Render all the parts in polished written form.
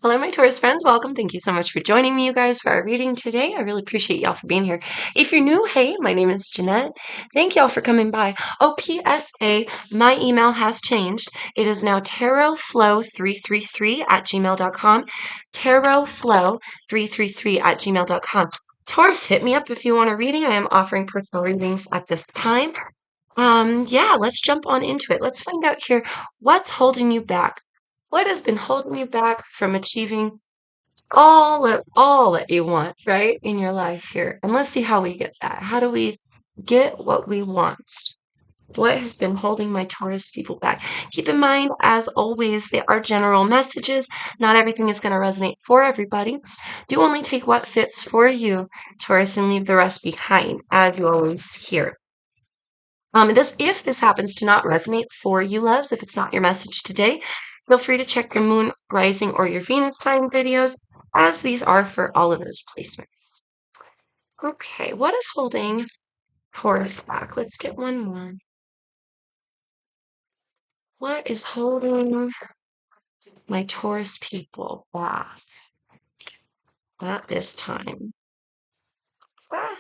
Hello, my Taurus friends. Welcome. Thank you so much for joining me, you guys, for our reading today. I really appreciate y'all for being here. If you're new, hey, my name is Jeanette. Thank y'all for coming by. Oh, PSA, my email has changed. It is now tarotflow333 at gmail.com. Tarotflow333 at gmail.com. Taurus, hit me up if you want a reading. I am offering personal readings at this time. Yeah, let's jump on into it. Let's find out here what's holding you back. What has been holding you back from achieving all that you want, right, in your life here? And let's see how we get that. How do we get what we want? What has been holding my Taurus people back? Keep in mind, as always, they are general messages. Not everything is going to resonate for everybody. Do only take what fits for you, Taurus, and leave the rest behind, as you always hear. If this happens to not resonate for you, loves, if it's not your message today, feel free to check your moon, rising, or your Venus sign videos, as these are for all of those placements. Okay, what is holding Taurus back? Let's get one more. What is holding my Taurus people back? Not this time. Ah,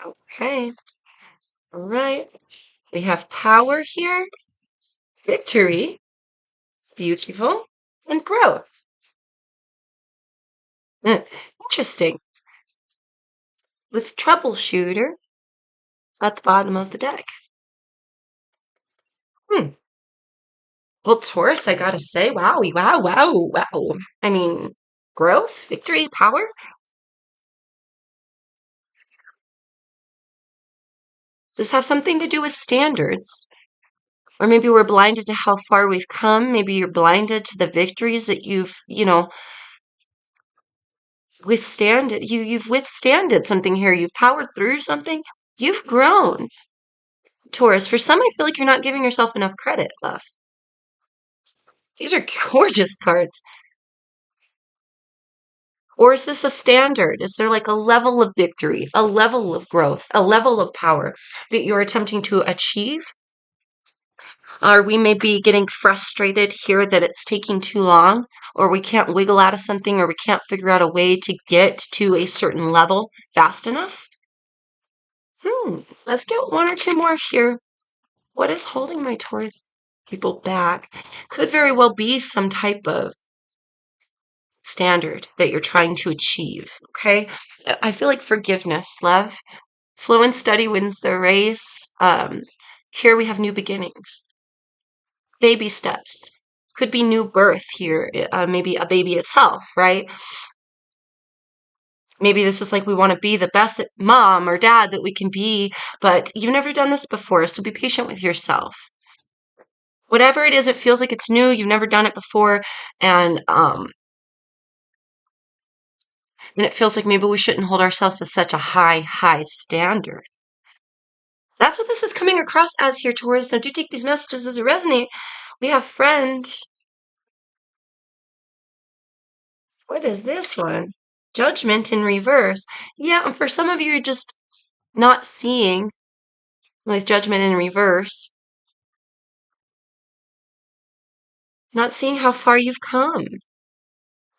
okay. All right. We have power here, victory, beautiful, and growth. Interesting. With troubleshooter at the bottom of the deck. Hmm. Well, Taurus, I gotta say, wow, wow, wow, wow. I mean, growth, victory, power. Does this have something to do with standards? Or maybe we're blinded to how far we've come. Maybe you're blinded to the victories that you've withstanded. You've withstanded something here. You've powered through something. You've grown. Taurus, for some, I feel like you're not giving yourself enough credit, love. These are gorgeous cards. Or is this a standard? Is there like a level of victory, a level of growth, a level of power that you're attempting to achieve? Or we may be getting frustrated here that it's taking too long, or we can't wiggle out of something, or we can't figure out a way to get to a certain level fast enough? Let's get one or two more here. What is holding my Taurus people back? Could very well be some type of standard that you're trying to achieve, okay? I feel like forgiveness, love. Slow and steady wins the race. Here we have new beginnings, baby steps. Could be new birth here, maybe a baby itself, right? Maybe this is like we want to be the best mom or dad that we can be, but you've never done this before, so be patient with yourself. Whatever it is, it feels like it's new, you've never done it before, and it feels like maybe we shouldn't hold ourselves to such a high standard. That's what this is coming across as here, Taurus. Don't you take these messages as a resonate. We have friend. What is this one? Judgment in reverse. Yeah, for some of you, you're just not seeing with judgment in reverse. Not seeing how far you've come.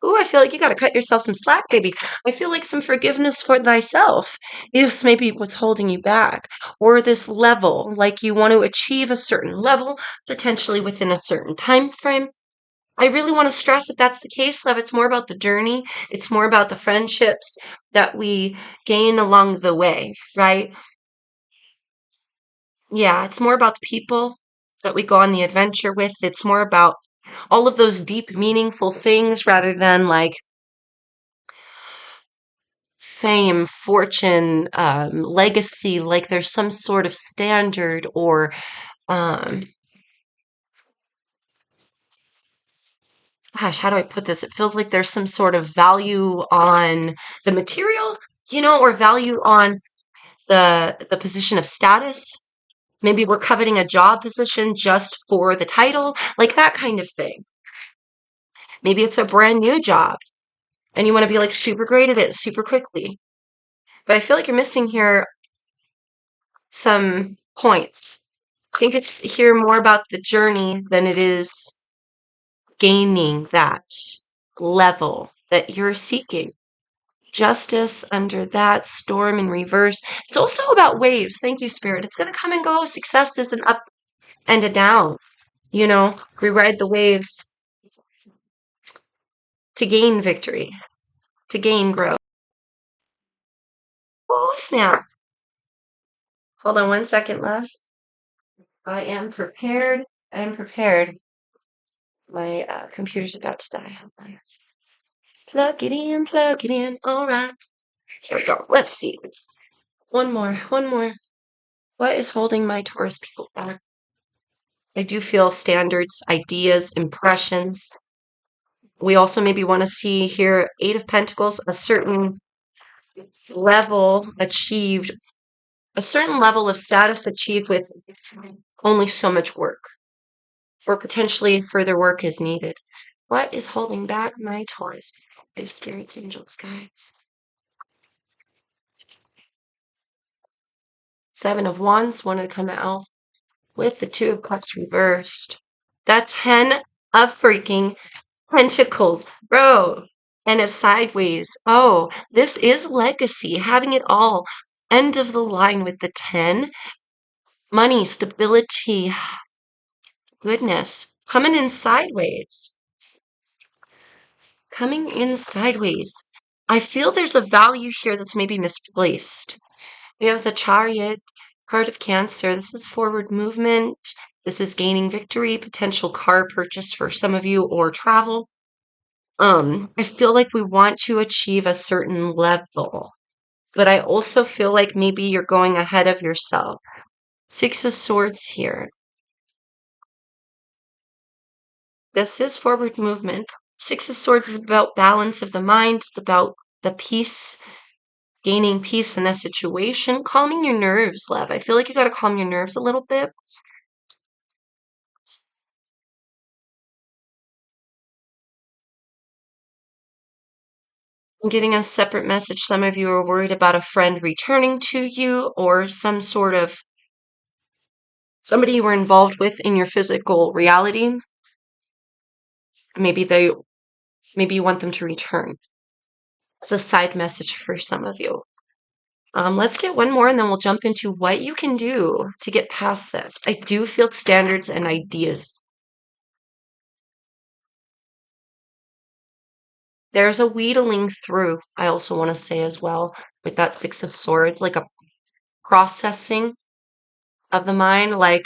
Ooh, I feel like you got to cut yourself some slack, baby. I feel like some forgiveness for thyself is maybe what's holding you back. Or this level, like you want to achieve a certain level, potentially within a certain time frame. I really want to stress if that's the case, love, it's more about the journey. It's more about the friendships that we gain along the way, right? Yeah, it's more about the people that we go on the adventure with. It's more about all of those deep, meaningful things rather than like fame, fortune, legacy, like there's some sort of standard or, um, gosh, how do I put this? It feels like there's some sort of value on the material, or value on the position of status. Maybe we're coveting a job position just for the title, like that kind of thing. Maybe it's a brand new job and you want to be like super great at it super quickly. But I feel like you're missing here some points. I think it's here more about the journey than it is gaining that. level that you're seeking. Justice under that storm in reverse. It's also about waves. Thank you, Spirit. It's going to come and go. Success is an up and a down. We ride the waves to gain victory, to gain growth. Oh, snap. Hold on 1 second left. I am prepared. I am prepared. My computer's about to die. Plug it in, plug it in. All right. Here we go. Let's see. One more, one more. What is holding my Taurus people back? I do feel standards, ideas, impressions. We also maybe want to see here, Eight of Pentacles, a certain level achieved, a certain level of status achieved with only so much work, or potentially further work is needed. What is holding back my Taurus? My spirits, angels, guides. Seven of Wands wanted to come out with the Two of Cups reversed. That's 10 of freaking Pentacles, bro. And it's sideways. Oh, this is legacy. Having it all. End of the line with the 10. Money, stability, goodness. Coming in sideways. Coming in sideways. I feel there's a value here that's maybe misplaced. We have the Chariot, card of Cancer. This is forward movement. This is gaining victory, potential car purchase for some of you, or travel. I feel like we want to achieve a certain level, but I also feel like maybe you're going ahead of yourself. Six of Swords here. This is forward movement. Six of Swords is about balance of the mind. It's about the peace, gaining peace in a situation, calming your nerves, love. I feel like you got to calm your nerves a little bit. I'm getting a separate message. Some of you are worried about a friend returning to you, or some sort of somebody you were involved with in your physical reality. Maybe you want them to return. It's a side message for some of you. Let's get one more and then we'll jump into what you can do to get past this. I do feel standards and ideas. There's a wheedling through, I also want to say as well, with that Six of Swords, like a processing of the mind. Like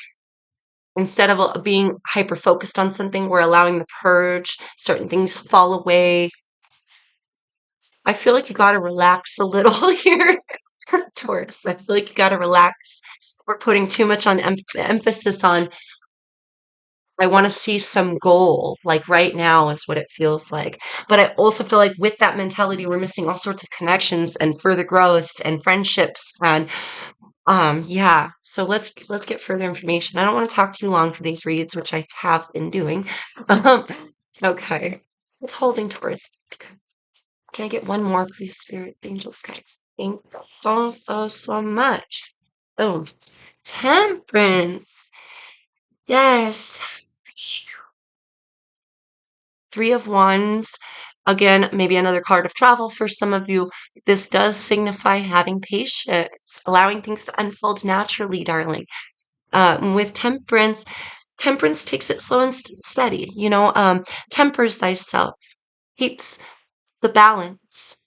instead of being hyper focused on something, we're allowing the purge, certain things fall away. I feel like you got to relax a little here, Taurus. I feel like you got to relax. We're putting too much on emphasis on, I want to see some goal, like right now is what it feels like. But I also feel like with that mentality, we're missing all sorts of connections and further growth and friendships. And yeah. So let's get further information. I don't want to talk too long for these reads, which I have been doing. Um, okay. It's holding Taurus. Can I get one more, please, Spirit, Angels, guides? Thank you so much. Oh, Temperance. Yes. Three of Wands. Again, maybe another card of travel for some of you. This does signify having patience, allowing things to unfold naturally, darling. With Temperance, Temperance takes it slow and steady. Tempers thyself, keeps the balance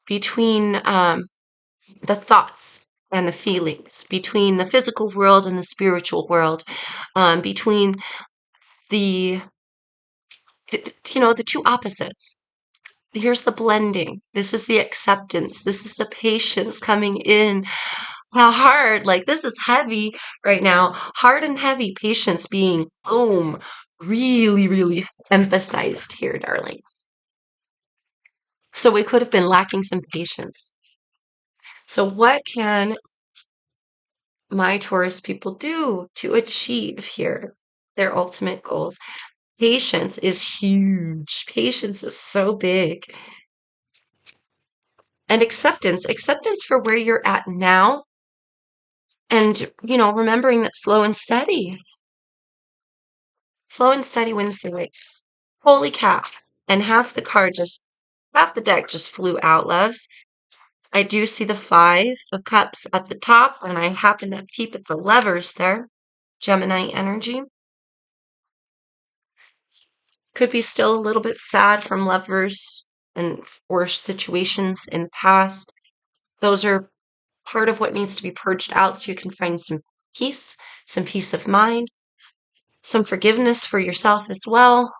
between the thoughts and the feelings, between the physical world and the spiritual world, between the the two opposites. Here's the blending. This is the acceptance. This is the patience coming in. How hard, like this is heavy right now. Hard and heavy, patience being, boom, really, really emphasized here, darling. So we could have been lacking some patience. So what can my Taurus people do to achieve here their ultimate goals? Patience is huge. Patience is so big. And acceptance for where you're at now. And, remembering that slow and steady wins the race. Holy cow. And half the deck just flew out, loves. I do see the Five of Cups at the top, and I happen to peep at the Lovers there. Gemini energy. Could be still a little bit sad from lovers and or situations in the past. Those are part of what needs to be purged out so you can find some peace of mind, some forgiveness for yourself as well.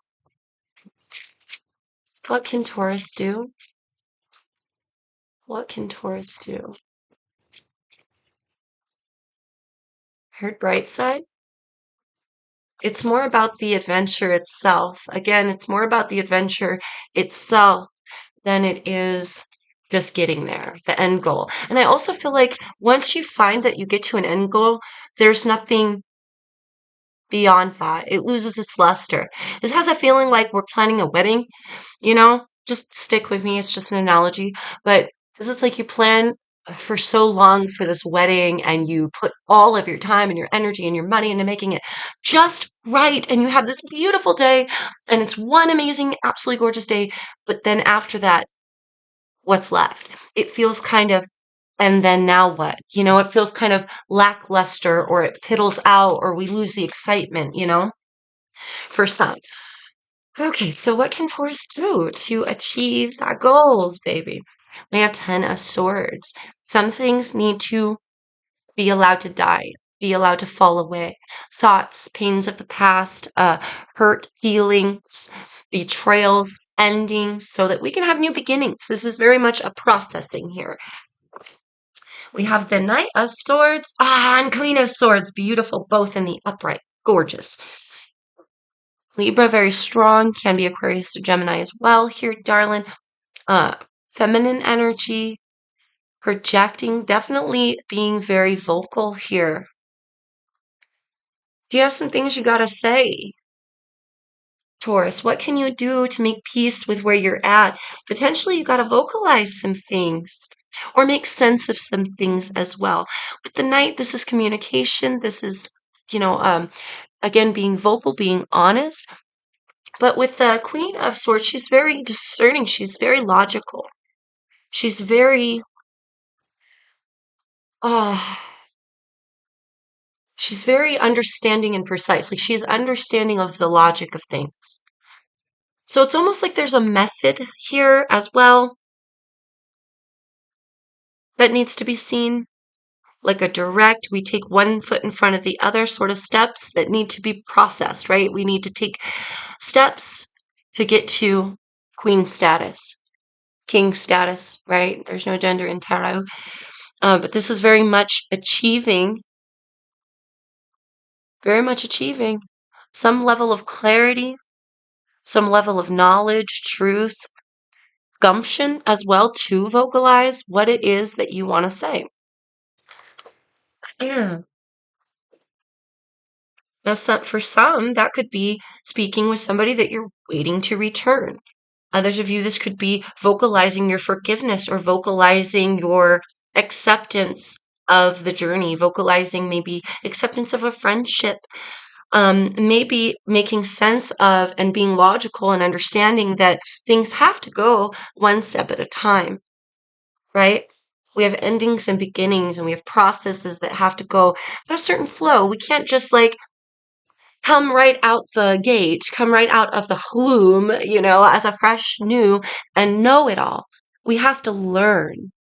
What can Taurus do? What can Taurus do? Heard bright side? It's more about the adventure itself. Again, it's more about the adventure itself than it is just getting there, the end goal. And I also feel like once you find that you get to an end goal, there's nothing beyond that. It loses its luster. This has a feeling like we're planning a wedding, just stick with me. It's just an analogy. But this is like you plan for so long for this wedding and you put all of your time and your energy and your money into making it just right. And you have this beautiful day and it's one amazing, absolutely gorgeous day. But then after that, what's left? It feels kind of, and then now what? It feels kind of lackluster or it piddles out or we lose the excitement, for some. Okay, so what can Taurus do to achieve that goals, baby? We have 10 of Swords. Some things need to be allowed to die, be allowed to fall away. Thoughts, pains of the past, hurt feelings, betrayals, endings, so that we can have new beginnings. This is very much a processing here. We have the Knight of Swords, and Queen of Swords, beautiful, both in the upright, gorgeous. Libra, very strong, can be Aquarius or Gemini as well here, darling. Uh, Feminine energy, projecting, definitely being very vocal here. Do you have some things you gotta say? Taurus, what can you do to make peace with where you're at? Potentially, you got to vocalize some things or make sense of some things as well. With the Knight, this is communication. This is, again, being vocal, being honest. But with the Queen of Swords, she's very discerning. She's very logical. She's very, uh, she's very understanding and precise. Like she's understanding of the logic of things. So it's almost like there's a method here as well that needs to be seen, like a direct, we take one foot in front of the other sort of steps that need to be processed, right? We need to take steps to get to queen status, king status, right? There's no gender in tarot. But this is very much achieving some level of clarity, some level of knowledge, truth, gumption as well to vocalize what it is that you want to say. Yeah. Now, for some, that could be speaking with somebody that you're waiting to return. Others of you, this could be vocalizing your forgiveness or vocalizing your acceptance of the journey, vocalizing maybe acceptance of a friendship, maybe making sense of and being logical and understanding that things have to go one step at a time, right? We have endings and beginnings, and we have processes that have to go at a certain flow. We can't just like come right out the gate, come right out of the womb, as a fresh new and know it all. We have to learn.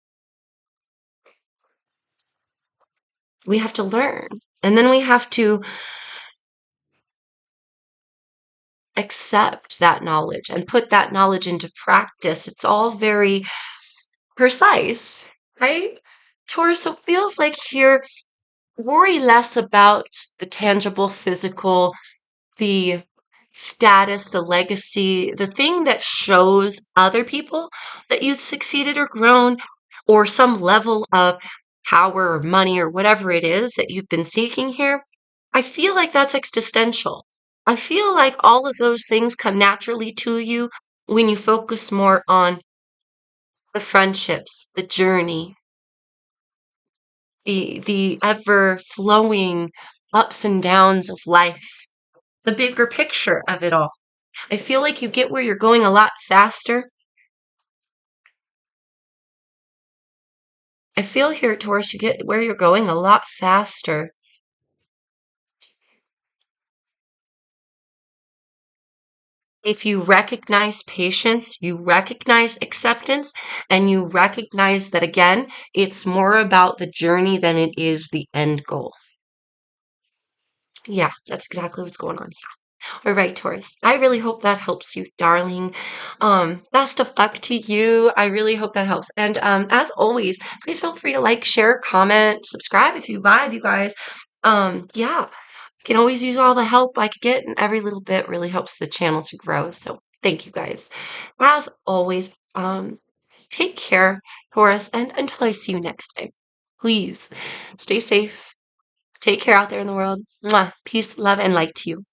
We have to learn. And then we have to accept that knowledge and put that knowledge into practice. It's all very precise, right? Taurus, so it feels like here, worry less about the tangible, physical, the status, the legacy, the thing that shows other people that you've succeeded or grown, or some level of power or money or whatever it is that you've been seeking here. I feel like that's existential. I feel like all of those things come naturally to you when you focus more on the friendships, the journey, the ever flowing ups and downs of life, the bigger picture of it all. I feel like you get where you're going a lot faster. I feel here, Taurus, you get where you're going a lot faster if you recognize patience, you recognize acceptance, and you recognize that again, it's more about the journey than it is the end goal. Yeah, that's exactly what's going on. All right, Taurus. I really hope that helps you, darling. Best of luck to you. I really hope that helps. And as always, please feel free to like, share, comment, subscribe if you vibe, you guys. Yeah, I can always use all the help I could get, and every little bit really helps the channel to grow. So thank you guys. As always, take care, Taurus, and until I see you next time, please stay safe. Take care out there in the world. Mwah. Peace, love, and light to you.